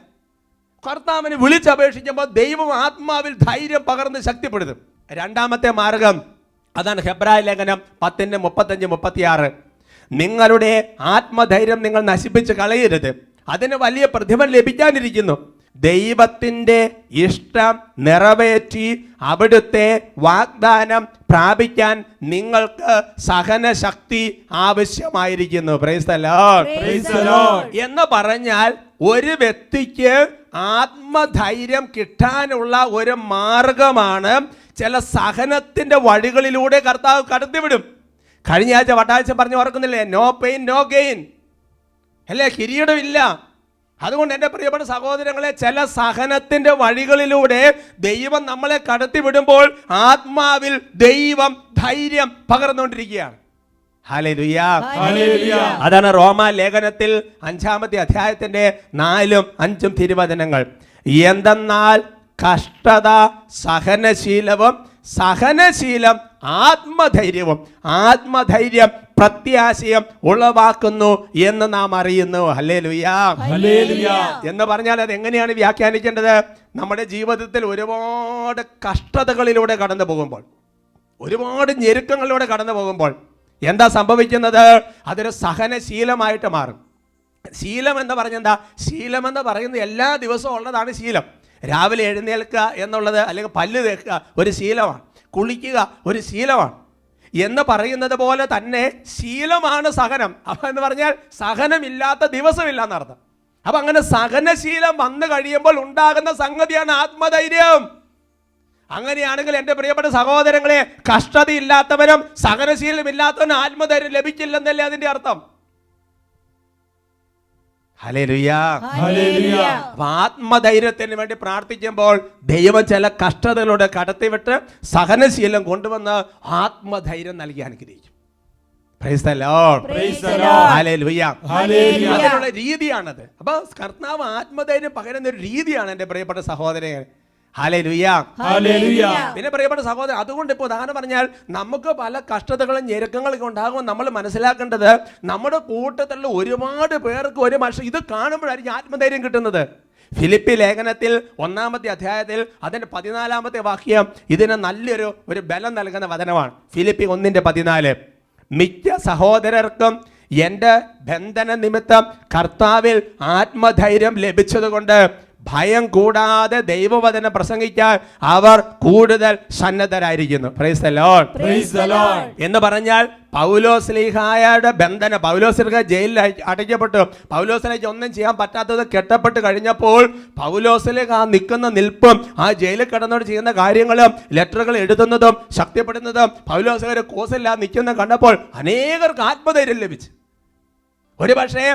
കർത്താവിനെ വിളിച്ചപേക്ഷിക്കുമ്പോൾ ദൈവം ആത്മാവിൽ ധൈര്യം പകർന്ന് ശക്തിപ്പെടുത്തും. രണ്ടാമത്തെ മാർഗം അതാണ് ഹെബ്രായ ലേഖനം 10:35-36. നിങ്ങളുടെ ആത്മധൈര്യം നിങ്ങൾ നശിപ്പിച്ച് കളയരുത്, അതിന് വലിയ പ്രതിഫലം ലഭിക്കാനിരിക്കുന്നു. ദൈവത്തിൻ്റെ ഇഷ്ടം നിറവേറ്റി അവിടുത്തെ വാഗ്ദാനം പ്രാപിക്കാൻ നിങ്ങൾക്ക് സഹനശക്തി ആവശ്യമായിരിക്കുന്നു. Praise the Lord. Praise the Lord. എന്ന് പറഞ്ഞാൽ ഒരു വ്യക്തിക്ക് ആത്മധൈര്യം കിട്ടാനുള്ള ഒരു മാർഗമാണ് ചില സഹനത്തിന്റെ വഴികളിലൂടെ കർത്താവ് കടത്തിവിടും. കഴിഞ്ഞ ആഴ്ച വട്ടാഴ്ച പറഞ്ഞു ഓർക്കുന്നില്ലേ, നോ പെയിൻ നോ ഗെയിൻ അല്ലേ, കിരീടമില്ല. അതുകൊണ്ട് എൻ്റെ പ്രിയപ്പെട്ട സഹോദരങ്ങളെ, ചില സഹനത്തിന്റെ വഴികളിലൂടെ ദൈവം നമ്മളെ കടത്തിവിടുമ്പോൾ ആത്മാവിൽ ദൈവം ധൈര്യം പകർന്നുകൊണ്ടിരിക്കുകയാണ്. ഹല്ലേലൂയ. Hallelujah. അതാണ് റോമാ ലേഖനത്തിൽ 5-ാമത്തെ അധ്യായത്തിന്റെ 4-5 തിരുവചനങ്ങൾ. എന്തെന്നാൽ കഷ്ടത സഹനശീലവും, സഹനശീലം ആത്മധൈര്യവും, ആത്മധൈര്യം പ്രത്യാശയും ഉളവാക്കുന്നു എന്ന് നാം അറിയുന്നു. ഹല്ലേലൂയ. Hallelujah. എന്ന് പറഞ്ഞാൽ അത് എങ്ങനെയാണ് വ്യാഖ്യാനിക്കേണ്ടത്? നമ്മുടെ ജീവിതത്തിൽ ഒരുപാട് കഷ്ടതകളിലൂടെ കടന്നു പോകുമ്പോൾ, ഒരുപാട് ഞെരുക്കങ്ങളിലൂടെ കടന്നു പോകുമ്പോൾ എന്താ സംഭവിക്കുന്നത്? അതൊരു സഹനശീലമായിട്ട് മാറും. ശീലം എന്ന് പറഞ്ഞെന്താ? ശീലം എന്ന് പറയുന്നത് എല്ലാ ദിവസവും ഉള്ളതാണ് ശീലം. രാവിലെ എഴുന്നേൽക്കുക എന്നുള്ളത്, അല്ലെങ്കിൽ പല്ല് തേക്കുക ഒരു ശീലമാണ്, കുളിക്കുക ഒരു ശീലമാണ്. എന്ന് പറയുന്നത് പോലെ തന്നെ ശീലമാണ് സഹനം. അപ്പം എന്ന് പറഞ്ഞാൽ സഹനമില്ലാത്ത ദിവസമില്ല എന്നർത്ഥം. അപ്പം അങ്ങനെ സഹനശീലം വന്നു കഴിയുമ്പോൾ ഉണ്ടാകുന്ന സംഗതിയാണ് ആത്മധൈര്യം. അങ്ങനെയാണെങ്കിൽ എൻ്റെ പ്രിയപ്പെട്ട സഹോദരങ്ങളെ, കഷ്ടതയില്ലാത്തവരും സഹനശീലമില്ലാത്തവനും ആത്മധൈര്യം ലഭിക്കില്ലെന്നല്ലേ അതിൻ്റെ അർത്ഥം? ഹല്ലേലൂയ. Hallelujah. അപ്പൊ ആത്മധൈര്യത്തിന് വേണ്ടി പ്രാർത്ഥിക്കുമ്പോൾ ദൈവം ചില കഷ്ടതകളുടെ കടത്തിവിട്ട് സഹനശീലം കൊണ്ടുവന്ന് ആത്മധൈര്യം നൽകി അനുഗ്രഹിക്കും. Praise the Lord. Praise the Lord. Hallelujah. Hallelujah. അതിനുള്ള രീതിയാണത്. അപ്പൊ കർത്താവ് ആത്മധൈര്യം പകരുന്ന ഒരു രീതിയാണ് എൻ്റെ പ്രിയപ്പെട്ട സഹോദരൻ. ഹല്ലേലൂയ. Hallelujah. പിന്നെ പ്രിയപ്പെട്ട സഹോദരൻ, അതുകൊണ്ട് ഇപ്പോൾ ഉദാഹരണം പറഞ്ഞാൽ നമുക്ക് പല കഷ്ടതകളും ഞെരുക്കങ്ങളൊക്കെ ഉണ്ടാകുമ്പോൾ നമ്മൾ മനസ്സിലാക്കേണ്ടത്, നമ്മുടെ കൂട്ടത്തിലുള്ള ഒരുപാട് പേർക്ക് ഒരു മനുഷ്യൻ ഇത് കാണുമ്പോഴായിരിക്കും ആത്മധൈര്യം കിട്ടുന്നത്. ഫിലിപ്പി ലേഖനത്തിൽ 1-ാമത്തെ അധ്യായത്തിൽ അതിൻ്റെ 14-ാമത്തെ വാക്യം ഇതിന് നല്ലൊരു ബലം നൽകുന്ന വചനമാണ്. ഫിലിപ്പി 1:14. മിക്ക സഹോദരർക്കും എൻ്റെ ബന്ധന നിമിത്തം കർത്താവിൽ ആത്മധൈര്യം ലഭിച്ചതുകൊണ്ട് ഭയം കൂടാതെ ദൈവവചനം പ്രസംഗിക്കാൻ അവർ കൂടുതൽ സന്നദ്ധരായിരിക്കുന്നു. Praise the Lord. Praise the Lord. എന്ന് പറഞ്ഞാൽ പൗലോസ്ലീഹായുടെ ബന്ധനം, പൗലോസ്ലീഹ ജയിലിൽ അടയ്ക്കപ്പെട്ടു, പൗലോസ്ലീഹയ്ക്ക് ഒന്നും ചെയ്യാൻ പറ്റാത്തത് കെട്ടപ്പെട്ട് കഴിഞ്ഞപ്പോൾ പൗലോസ്ലീഹ നിൽക്കുന്ന നിൽപ്പും ആ ജയിലിൽ കിടന്നോട് ചെയ്യുന്ന കാര്യങ്ങളും ലെറ്ററുകൾ എഴുതുന്നതും ശക്തിപ്പെടുന്നതും പൗലോസ്ലീഹയുടെ കോസില്ലാതെ നിൽക്കുന്ന കണ്ടപ്പോൾ അനേകർക്ക് ആത്മധൈര്യം ലഭിച്ചു. ഒരു പക്ഷേ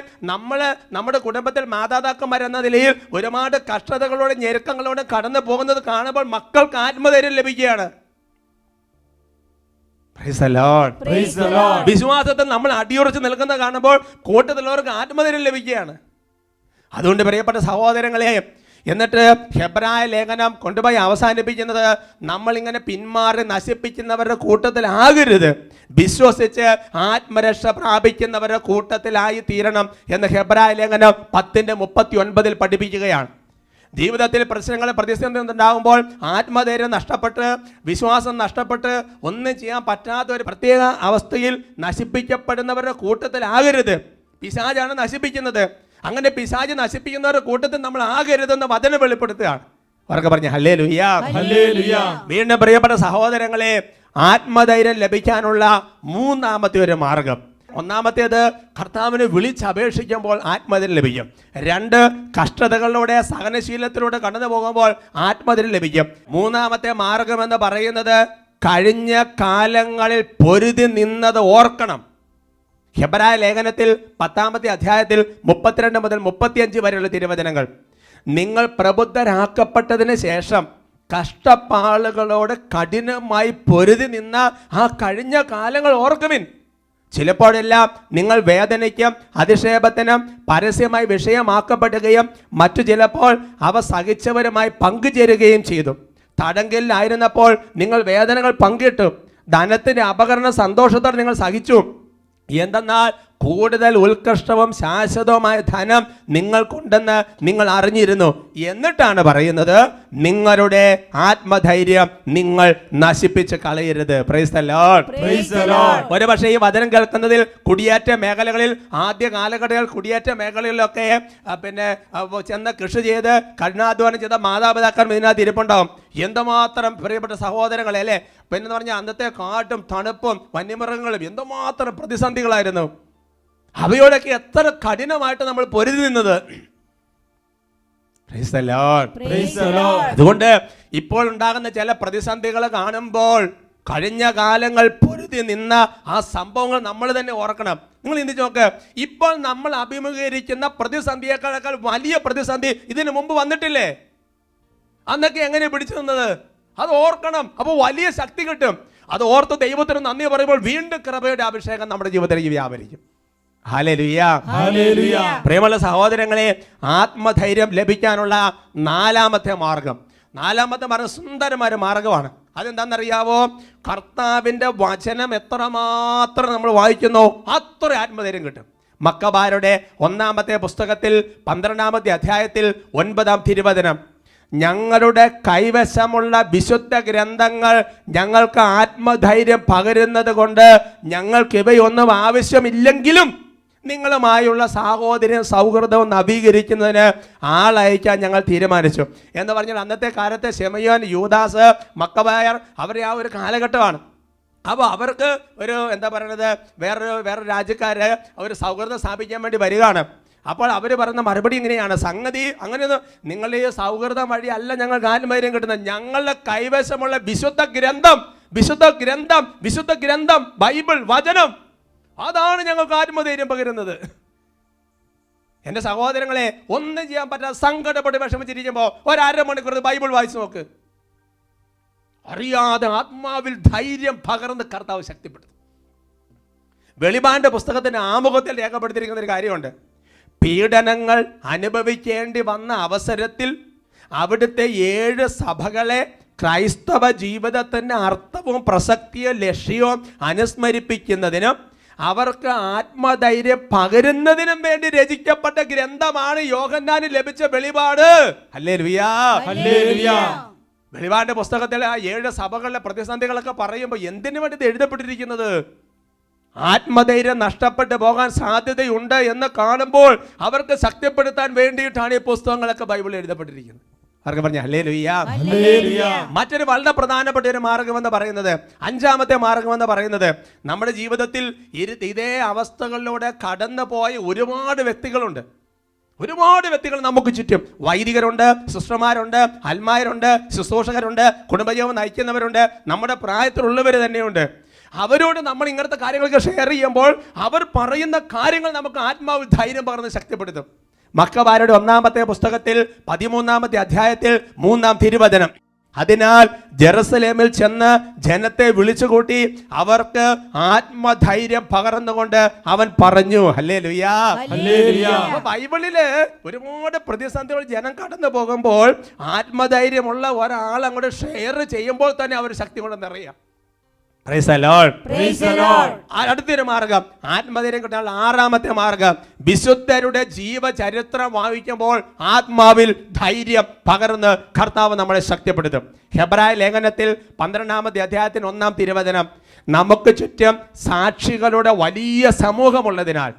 നമ്മുടെ കുടുംബത്തിൽ മാതാപിതാക്കന്മാരെന്ന നിലയിൽ ഒരുപാട് കഷ്ടതകളോടെ ഞെരുക്കങ്ങളോടെ കടന്നു പോകുന്നത് കാണുമ്പോൾ മക്കൾക്ക് ആത്മധൈര്യം ലഭിക്കുകയാണ്. Praise the Lord. Praise the Lord. വിശ്വാസത്തിൽ നമ്മൾ അടിയുറച്ച് നിൽക്കുന്ന കാണുമ്പോൾ കൂട്ടത്തിലുള്ളവർക്ക് ആത്മധൈര്യം ലഭിക്കുകയാണ്. അതുകൊണ്ട് പ്രിയപ്പെട്ട സഹോദരങ്ങളെ, എന്നിട്ട് ഹെബ്രായ ലേഖനം കൊണ്ടുപോയി അവസാനിപ്പിക്കുന്നത് നമ്മളിങ്ങനെ പിന്മാറി നശിപ്പിക്കുന്നവരുടെ കൂട്ടത്തിലാകരുത്, വിശ്വസിച്ച് ആത്മരക്ഷ പ്രാപിക്കുന്നവരുടെ കൂട്ടത്തിലായി തീരണം എന്ന് ഹെബ്രായ ലേഖനം 10:39 പഠിപ്പിക്കുകയാണ്. ജീവിതത്തിൽ പ്രശ്നങ്ങൾ പ്രതിസന്ധി ഉണ്ടാകുമ്പോൾ ആത്മധൈര്യം നഷ്ടപ്പെട്ട് വിശ്വാസം നഷ്ടപ്പെട്ട് ഒന്നും ചെയ്യാൻ പറ്റാത്ത ഒരു പ്രത്യേക അവസ്ഥയിൽ നശിപ്പിക്കപ്പെടുന്നവരുടെ കൂട്ടത്തിലാകരുത്. പിശാചാണ് നശിപ്പിക്കുന്നത്. അങ്ങനെ പിശാച് നശിപ്പിക്കുന്നവരുടെ കൂട്ടത്തിൽ നമ്മൾ ആകരുതെന്ന് വചനം വെളിപ്പെടുത്തുകയാണ്. അവർക്ക് പറഞ്ഞ ഹല്ലേലൂയ. ഹല്ലേലൂയ. വീണ്ടും പ്രിയപ്പെട്ട സഹോദരങ്ങളെ, ആത്മധൈര്യം ലഭിക്കാനുള്ള മൂന്നാമത്തെ ഒരു മാർഗം, ഒന്നാമത്തേത് കർത്താവിനെ വിളിച്ചപേക്ഷിക്കുമ്പോൾ ആത്മധൈര്യം ലഭിക്കും. 2, കഷ്ടതകളിലൂടെ സഹനശീലത്തിലൂടെ കടന്നു പോകുമ്പോൾ ആത്മധൈര്യം ലഭിക്കും. മൂന്നാമത്തെ മാർഗം എന്ന് പറയുന്നത് കഴിഞ്ഞ കാലങ്ങളിൽ പൊരുതി നിന്നത് ഓർക്കണം. ഹെബ്രായ ലേഖനത്തിൽ 10-ാമത്തെ അധ്യായത്തിൽ 32 മുതൽ 35 വരെയുള്ള തിരുവചനങ്ങൾ, നിങ്ങൾ പ്രബുദ്ധരാക്കപ്പെട്ടതിന് ശേഷം കഷ്ടപ്പാടുകളോട് കഠിനമായി പൊരുതി നിന്ന ആ കഴിഞ്ഞ കാലങ്ങൾ ഓർക്കുവിൻ. ചിലപ്പോഴെല്ലാം നിങ്ങൾ വേദനയ്ക്കും അധിക്ഷേപത്തിനും പരസ്യമായി വിഷയമാക്കപ്പെടുകയും മറ്റു ചിലപ്പോൾ അവ സഹിച്ചവരുമായി പങ്കുചേരുകയും ചെയ്തു. തടങ്കലിലായിരുന്നപ്പോൾ നിങ്ങൾ വേദനകൾ പങ്കിട്ടു, ധനത്തിൻ്റെ അപകരണം സന്തോഷത്തോടെ നിങ്ങൾ സഹിച്ചു. എന്തെന്നാൽ കൂടുതൽ ഉത്കൃഷ്ടവും ശാശ്വതവുമായ ധനം നിങ്ങൾക്കുണ്ടെന്ന് നിങ്ങൾ അറിഞ്ഞിരുന്നു. എന്നിട്ടാണ് പറയുന്നത്, നിങ്ങളുടെ ആത്മധൈര്യം നിങ്ങൾ നശിപ്പിച്ച് കളയരുത്. Price the Lord. Praise the Lord. ഒരുപക്ഷെ ഈ വചനം കേൾക്കുന്നതിൽ കുടിയേറ്റ മേഖലകളിൽ, ആദ്യ കാലഘട്ടങ്ങളിൽ കുടിയേറ്റ മേഖലകളിലൊക്കെ ചെന്ന് കൃഷി ചെയ്ത് കഠിനാധ്വാനം ചെയ്ത മാതാപിതാക്കൾ ഇതിനകത്ത് ഇരിപ്പുണ്ടാവും. എന്തുമാത്രം പ്രിയപ്പെട്ട സഹോദരങ്ങളെ അല്ലേ, പിന്നെ പറഞ്ഞാൽ അന്നത്തെ കാട്ടും തണുപ്പും വന്യമൃഗങ്ങളും എന്തുമാത്രം പ്രതിസന്ധികളായിരുന്നു. അവയോടൊക്കെ എത്ര കഠിനമായിട്ട് നമ്മൾ പൊരുതി നിന്നത്. Praise the Lord. Praise the Lord. അതുകൊണ്ട് ഇപ്പോൾ ഉണ്ടാകുന്ന ചില പ്രതിസന്ധികൾ കാണുമ്പോൾ കഴിഞ്ഞ കാലങ്ങൾ പൊരുതി നിന്ന ആ സംഭവങ്ങൾ നമ്മൾ തന്നെ ഓർക്കണം. നിങ്ങൾ ചിന്തിച്ച് നോക്ക്, ഇപ്പോൾ നമ്മൾ അഭിമുഖീകരിക്കുന്ന പ്രതിസന്ധിയേക്കാൾ വലിയ പ്രതിസന്ധി ഇതിനു മുമ്പ് വന്നിട്ടില്ലേ? അന്നൊക്കെ എങ്ങനെ പിടിച്ചു നിന്നത്? അത് ഓർക്കണം. അപ്പോൾ വലിയ ശക്തി കിട്ടും. അത് ഓർത്ത് ദൈവത്തിന് നന്ദി പറയുമ്പോൾ വീണ്ടും കൃപയുടെ അഭിഷേകം നമ്മുടെ ജീവിതത്തിലേക്ക് വ്യാപരിക്കും. ഹല്ലേലൂയ. ഹല്ലേലൂയ. പ്രിയമുള്ള സഹോദരങ്ങളെ, ആത്മധൈര്യം ലഭിക്കാനുള്ള നാലാമത്തെ മാർഗം സുന്ദരമായ മാർഗമാണ്. അതെന്താണെന്നറിയാവോ? കർത്താവിൻ്റെ വചനം എത്രമാത്രം നമ്മൾ വായിക്കുന്നോ അത്ര ആത്മധൈര്യം കിട്ടും. മക്കബാരുടെ 1-ാമത്തെ പുസ്തകത്തിൽ 12-ാമത്തെ അധ്യായത്തിൽ 9-ാം തിരുവചനം, ഞങ്ങളുടെ കൈവശമുള്ള വിശുദ്ധ ഗ്രന്ഥങ്ങൾ ഞങ്ങൾക്ക് ആത്മധൈര്യം പകരുന്നത് കൊണ്ട് ഞങ്ങൾക്ക് ഇവയൊന്നും ആവശ്യമില്ലെങ്കിലും നിങ്ങളുമായുള്ള സാഹോദര്യം സൗഹൃദവും നവീകരിക്കുന്നതിന് ആളയക്കാൻ ഞങ്ങൾ തീരുമാനിച്ചു എന്ന് പറഞ്ഞാൽ, അന്നത്തെ കാലത്തെ ശിമയോൻ, യൂദാസ്, മക്കബായർ അവരെ ആ ഒരു കാലഘട്ടമാണ്. അപ്പോൾ അവർക്ക് ഒരു എന്താ പറയുന്നത്, വേറെ രാജ്യക്കാർ അവർ സൗഹൃദം സ്ഥാപിക്കാൻ വേണ്ടി വരികയാണ്. അപ്പോൾ അവർ പറയുന്ന മറുപടി ഇങ്ങനെയാണ്, സംഗതി അങ്ങനെയൊന്നും നിങ്ങൾ ഈ സൗഹൃദം വഴി അല്ല ഞങ്ങൾക്ക് ആത്മധൈര്യം കിട്ടുന്നത്, ഞങ്ങളുടെ കൈവശമുള്ള വിശുദ്ധ ഗ്രന്ഥം ബൈബിൾ വചനം, അതാണ് ഞങ്ങൾക്ക് ആത്മധൈര്യം പകരുന്നത്. എൻ്റെ സഹോദരങ്ങളെ, ഒന്നും ചെയ്യാൻ പറ്റാതെ സങ്കടപ്പെട്ട് വിഷമിച്ചിരിക്കുമ്പോൾ 1.5 മണിക്കൂർ ബൈബിൾ വായിച്ചു നോക്ക്. അറിയാതെ ആത്മാവിൽ ധൈര്യം പകർന്ന് കർത്താവ് ശക്തിപ്പെടുത്തും. വെളിപാടിന്റെ പുസ്തകത്തിന്റെ ആമുഖത്തിൽ രേഖപ്പെടുത്തിയിരിക്കുന്ന ഒരു കാര്യമുണ്ട്. പീഡനങ്ങൾ അനുഭവിക്കേണ്ടി വന്ന അവസരത്തിൽ അവിടുത്തെ 7 സഭകളെ ക്രൈസ്തവ ജീവിതത്തിൻ്റെ അർത്ഥവും പ്രസക്തിയും ലക്ഷ്യവും അനുസ്മരിപ്പിക്കുന്നതിനും അവർക്ക് ആത്മധൈര്യം പകരുന്നതിനും വേണ്ടി രചിക്കപ്പെട്ട ഗ്രന്ഥമാണ് യോഹന്നാന് ലഭിച്ച വെളിപാട്. ഹല്ലേലൂയ. ഹല്ലേലൂയ. വെളിപാടിന്റെ പുസ്തകത്തിൽ ആ 7 സഭകളുടെ പ്രതിസന്ധികളൊക്കെ പറയുമ്പോൾ എന്തിനു വേണ്ടി ഇത് എഴുതപ്പെട്ടിരിക്കുന്നത്? ആത്മധൈര്യം നഷ്ടപ്പെട്ടു പോകാൻ സാധ്യതയുണ്ട് എന്ന് കാണുമ്പോൾ അവർക്ക് ശക്തിപ്പെടുത്താൻ വേണ്ടിയിട്ടാണ് ഈ പുസ്തകങ്ങളൊക്കെ ബൈബിളിൽ എഴുതപ്പെട്ടിരിക്കുന്നത്. അവർക്ക് പറഞ്ഞ ഹല്ലേലൂയ. മറ്റൊരു വളരെ പ്രധാനപ്പെട്ട ഒരു മാർഗമെന്ന് പറയുന്നത്, അഞ്ചാമത്തെ മാർഗമെന്ന് പറയുന്നത്, നമ്മുടെ ജീവിതത്തിൽ ഇതേ അവസ്ഥകളിലൂടെ കടന്നു പോയ ഒരുപാട് വ്യക്തികളുണ്ട്. ഒരുപാട് വ്യക്തികൾ നമുക്ക് ചുറ്റും. വൈദികരുണ്ട്, സിസ്റ്റർമാരുണ്ട്, അൽമായരുണ്ട്, ശുശ്രൂഷകരുണ്ട്, കുടുംബജീവൻ നയിക്കുന്നവരുണ്ട്, നമ്മുടെ പ്രായത്തിലുള്ളവർ തന്നെയുണ്ട്. അവരോട് നമ്മൾ ഇങ്ങനത്തെ കാര്യങ്ങളൊക്കെ ഷെയർ ചെയ്യുമ്പോൾ അവർ പറയുന്ന കാര്യങ്ങൾ നമുക്ക് ആത്മാവിൽ ധൈര്യം പകർന്ന് ശക്തിപ്പെടുത്തും. മക്കബാരുടെ 1-ാമത്തെ പുസ്തകത്തിൽ 13-ാമത്തെ അധ്യായത്തിൽ 3-ാം തിരുവചനം, അതിനാൽ ജെറുസലേമിൽ ചെന്ന് ജനത്തെ വിളിച്ചുകൂട്ടി അവർക്ക് ആത്മധൈര്യം പകർന്നുകൊണ്ട് അവൻ പറഞ്ഞു. ഹല്ലേലൂയാ. ബൈബിളില് ഒരുപാട് പ്രതിസന്ധികൾ ജനം കടന്നു പോകുമ്പോൾ ആത്മധൈര്യമുള്ള ഒരാൾ അങ്ങോട്ട് ഷെയർ ചെയ്യുമ്പോൾ തന്നെ അവർ ശക്തി കൊണ്ട് നിറയാം. അടുത്തൊരു മാർഗം, ആത്മധൈര്യം കിട്ടാനുള്ള 6-ാമത്തെ മാർഗം, വിശുദ്ധരുടെ ജീവചരിത്രം വായിക്കുമ്പോൾ ആത്മാവിൽ ധൈര്യം പകർന്ന് കർത്താവ് നമ്മളെ ശക്തിപ്പെടുത്തും. ഹെബ്രായ ലേഖനത്തിൽ 12-ാമത്തെ അധ്യായത്തിന് 1-ാം തിരുവചനം, നമുക്ക് ചുറ്റും സാക്ഷികളുടെ വലിയ സമൂഹമുള്ളതിനാൽ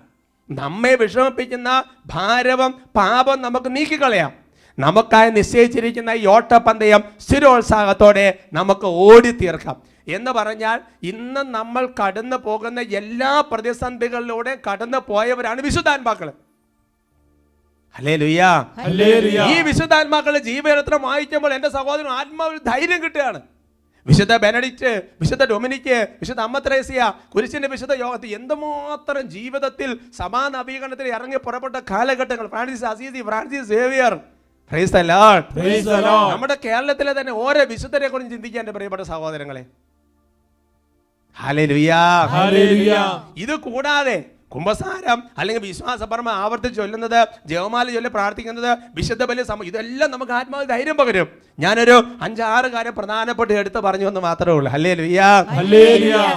നമ്മെ വിഷമിപ്പിക്കുന്ന ഭാരവും പാപം നമുക്ക് നീക്കിക്കളയാം. നമുക്കായി നിശ്ചയിച്ചിരിക്കുന്ന ഈ ഓട്ടപ്പന്തയം സ്ഥിരോത്സാഹത്തോടെ നമുക്ക് ഓടി തീർക്കാം എന്ന് പറഞ്ഞാൽ, ഇന്ന് നമ്മൾ കടന്നു പോകുന്ന എല്ലാ പ്രതിസന്ധികളിലൂടെ കടന്നു പോയവരാണ് വിശുദ്ധാത്മാക്കൾ. ഹല്ലേലൂയ. ഈ വിശുദ്ധാത്മാക്കളുടെ ജീവചരിത്രം വായിക്കുമ്പോൾ എൻ്റെ സഹോദരൻ ആത്മാവിൽ ധൈര്യം കിട്ടുകയാണ്. വിശുദ്ധ ബെനഡിക്റ്റ്, വിശുദ്ധ ഡൊമിനിക്ക്, വിശുദ്ധ അമ്മ ത്രേസ്യ, കുരിശിന്റെ വിശുദ്ധ യോഗത്തിൽ എന്തുമാത്രം ജീവിതത്തിൽ സഭാ നവീകരണത്തിൽ ഇറങ്ങി പുറപ്പെട്ട കാലഘട്ടങ്ങൾ. Francis Assisi, Francis Xavier. നമ്മുടെ കേരളത്തിലെ തന്നെ ഓരോ വിശുദ്ധരെ കുറിച്ച് ചിന്തിക്കാൻ എൻ്റെ പ്രിയപ്പെട്ട സഹോദരങ്ങളെ. ഹല്ലേലൂയ. ഇത് കൂടാതെ കുംഭസാരം അല്ലെങ്കിൽ വിശ്വാസപരമ ആവർത്തിച്ച് ചൊല്ലുന്നത്, ജപമാല ചൊല്ലി പ്രാർത്ഥിക്കുന്നത്, വിശുദ്ധ ബലി ഇതെല്ലാം നമുക്ക് ആത്മാവിൽ ധൈര്യം പകരും. ഞാനൊരു 5-6 കാര്യം പ്രധാനപ്പെട്ട് എടുത്ത് പറഞ്ഞു എന്ന് മാത്രമേ ഉള്ളൂ. ഹല്ലേലൂയ.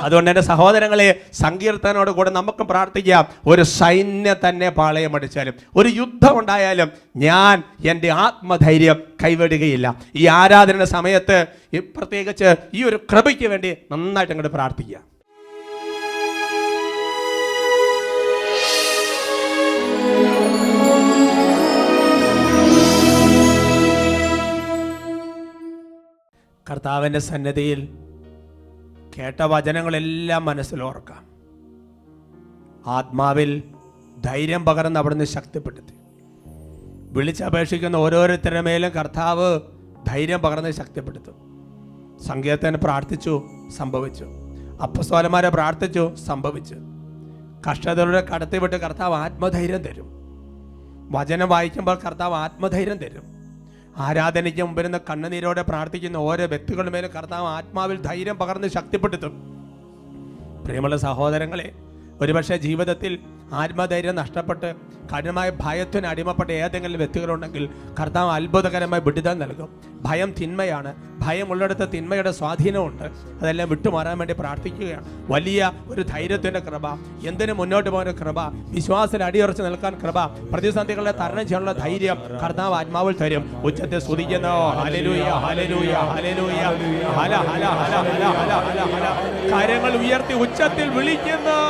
അതുകൊണ്ട് എൻ്റെ സഹോദരങ്ങളെ, സങ്കീർത്തനോട് കൂടെ നമുക്ക് പ്രാർത്ഥിക്കാം. ഒരു സൈന്യം തന്നെ പാളയമടിച്ചാലും, ഒരു യുദ്ധം ഉണ്ടായാലും ഞാൻ എൻ്റെ ആത്മധൈര്യം കൈവിടുകയില്ല. ഈ ആരാധന സമയത്ത് പ്രത്യേകിച്ച് ഈ ഒരു കൃപയ്ക്ക് വേണ്ടി നന്നായിട്ട് അങ്ങോട്ട് പ്രാർത്ഥിക്കുക. കർത്താവിൻ്റെ സന്നിധിയിൽ കേട്ട വചനങ്ങളെല്ലാം മനസ്സിലോർക്കാം. ആത്മാവിൽ ധൈര്യം പകർന്ന് അവിടുന്ന് ശക്തിപ്പെടുത്തി. വിളിച്ചപേക്ഷിക്കുന്ന ഓരോരുത്തരുടെ മേലും കർത്താവ് ധൈര്യം പകർന്ന് ശക്തിപ്പെടുത്തും. സങ്കീർത്തനം പ്രാർത്ഥിച്ചു, സംഭവിച്ചു. അപ്പസ്തോലന്മാരെ പ്രാർത്ഥിച്ചു, സംഭവിച്ചു. കഷ്ടതകളുടെ കടത്തിവിട്ട് കർത്താവ് ആത്മധൈര്യം തരും. വചനം വായിക്കുമ്പോൾ കർത്താവ് ആത്മധൈര്യം തരും. ആരാധനയ്ക്ക് മുമ്പിരുന്ന് കണ്ണുനീരോടെ പ്രാർത്ഥിക്കുന്ന ഓരോ വ്യക്തികളുടെ മേലും കർത്താവ് ആത്മാവിൽ ധൈര്യം പകർന്ന് ശക്തിപ്പെടുത്തും. പ്രിയമുള്ള സഹോദരങ്ങളെ, ഒരുപക്ഷെ ജീവിതത്തിൽ ആത്മധൈര്യം നഷ്ടപ്പെട്ട് കഠിനമായ ഭയത്തിന് അടിമപ്പെട്ട ഏതെങ്കിലും വ്യക്തികളുണ്ടെങ്കിൽ കർത്താവ് അത്ഭുതകരമായി വിടുതൽ നൽകും. ഭയം തിന്മയാണ്. ഭയമുള്ളിടത്ത് തിന്മയുടെ സ്വാധീനമുണ്ട്. അതെല്ലാം വിട്ടുമാറാൻ വേണ്ടി പ്രാർത്ഥിക്കുകയാണ്. വലിയ ഒരു ധൈര്യത്തിൻ്റെ കൃപ, എന്തിനു മുന്നോട്ട് പോകുന്ന കൃപ, വിശ്വാസത്തിൽ അടിയുറച്ച് നിൽക്കാൻ കൃപ, പ്രതിസന്ധികളെ തരണം ചെയ്യാനുള്ള ധൈര്യം കർത്താവ് ആത്മാവിൽ തരും. ഉച്ചത്തെ സ്തുതിക്കുന്നു. ഹല്ലേലൂയ, ഹല്ലേലൂയ, ഹല്ലേലൂയ, ഹല ഹല ഹല ഹല ഹല ഹല ഹല. കരങ്ങൾ ഉയർത്തി ഉച്ചത്തിൽ വിളിക്കുന്നു.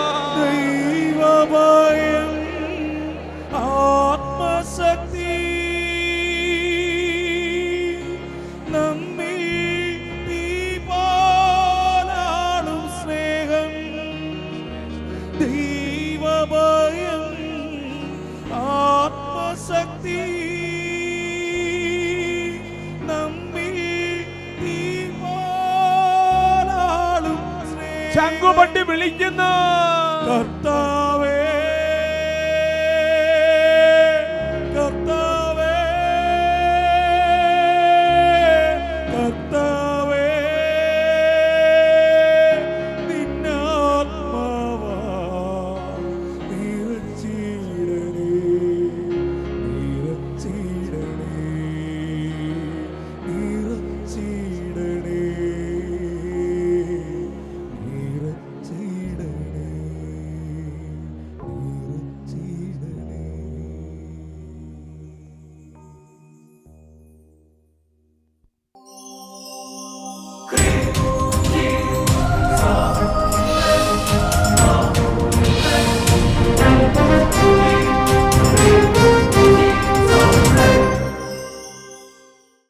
ദൈവഭയം, ആത്മശക്തി നമ്മിൽ ദീപാലാളും സ്നേഹം. ദൈവഭയം, ആത്മശക്തി നമ്മിൽ ദീപാലാളും സ്നേഹം. ശംഖുപൊട്ടി വിളിക്കുന്നു. കർത്താവ്